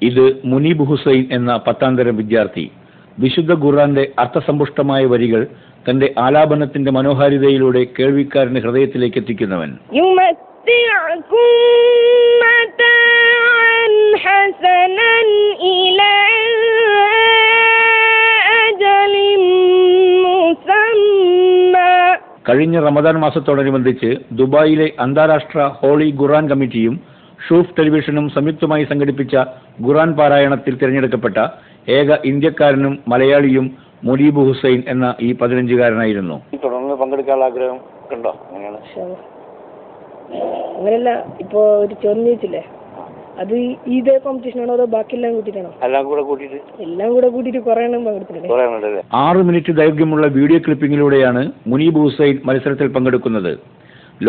ഇത് മുനീബ് ഹുസൈൻ എന്ന 10ാം തരം വിദ്യാർത്ഥി. വിശുദ്ധ ഖുർആന്റെ അർത്ഥസമ്പുഷ്ടമായ വരികൾ തന്റെ ആലാപനത്തിന്റെ മനോഹാരിതയിലൂടെ കേൾവിക്കാരന്റെ ഹൃദയത്തിലേക്ക് എത്തിക്കുന്നവൻ. കഴിഞ്ഞ റമദാൻ മാസത്തോടനുബന്ധിച്ച് ദുബായിലെ അന്താരാഷ്ട്ര ഹോളി ഖുർആൻ കമ്മിറ്റിയും ഷൂഫ് ടെലിവിഷനും സംയുക്തമായി സംഘടിപ്പിച്ച ഖുർആൻ പാരായണത്തിൽ തിരഞ്ഞെടുക്കപ്പെട്ട ഏക ഇന്ത്യക്കാരനും മലയാളിയും മുനീബ് ഹുസൈൻ എന്ന ഈ 15-കാരനായിരുന്നു. തുടർന്ന് പങ്കെടുക്കാനുള്ള ആഗ്രഹം ഉണ്ടോ? അങ്ങനെയല്ല, ഇപ്പോ ഒരു ചോദിച്ചില്ലേ, അത് ഇതേ കോമ്പറ്റീഷൻ ആണോ അതോ ബാക്കിയെല്ലാം കൂട്ടിയിട്ടാണോ? എല്ലാം കൂടെ കൂട്ടിയിട്ട് കുറെ എണ്ണം പങ്കെടുത്തിട്ടുണ്ട്. 6 മിനിറ്റ് ദൈർഘ്യമുള്ള വീഡിയോ ക്ലിപ്പിങ്ങിലൂടെയാണ് മുനീബ് ഹുസൈൻ മത്സരത്തിൽ പങ്കെടുക്കുന്നത്.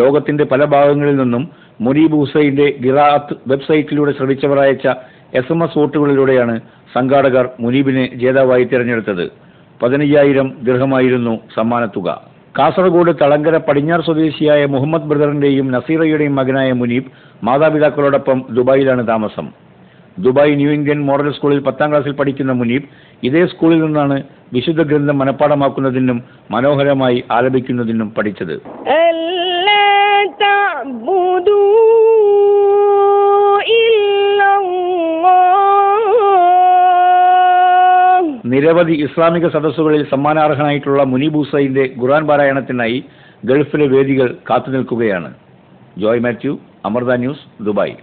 ലോകത്തിന്റെ പല ഭാഗങ്ങളിൽ നിന്നും മുനീബ് ഹുസൈന്റെ ഖിറാഅത്ത് വെബ്സൈറ്റിലൂടെ ശ്രമിച്ചവർ അയച്ച SMS വോട്ടുകളിലൂടെയാണ് സംഘാടകർ മുനീബിനെ ജേതാവായി തിരഞ്ഞെടുത്തത്. 15,000 ദിർഹമായിരുന്നു സമ്മാനത്തുക. കാസർഗോഡ് തളങ്കര പടിഞ്ഞാർ സ്വദേശിയായ മുഹമ്മദ് ബ്രദറിന്റെയും നസീറയുടെയും മകനായ മുനീബ് മാതാപിതാക്കളോടൊപ്പം ദുബായിലാണ് താമസം. ദുബായ് ന്യൂ ഇന്ത്യൻ മോഡൽ സ്കൂളിൽ 10ാം ക്ലാസ്സിൽ പഠിക്കുന്ന മുനീബ് ഇതേ സ്കൂളിൽ നിന്നാണ് വിശുദ്ധ ഗ്രന്ഥം മനഃപ്പാഠമാക്കുന്നതിനും മനോഹരമായി ആലപിക്കുന്നതിനും പഠിച്ചത്. നിരവധി ഇസ്ലാമിക സദസ്സുകളിൽ സമ്മാനാർഹനായിട്ടുള്ള മുനീബ് ഹുസൈന്റെ ഖുർആൻ പാരായണത്തിനായി ഗൾഫിലെ വേദികൾ കാത്തുനിൽക്കുകയാണ്. Joy Mathew, Amrita News, Dubai.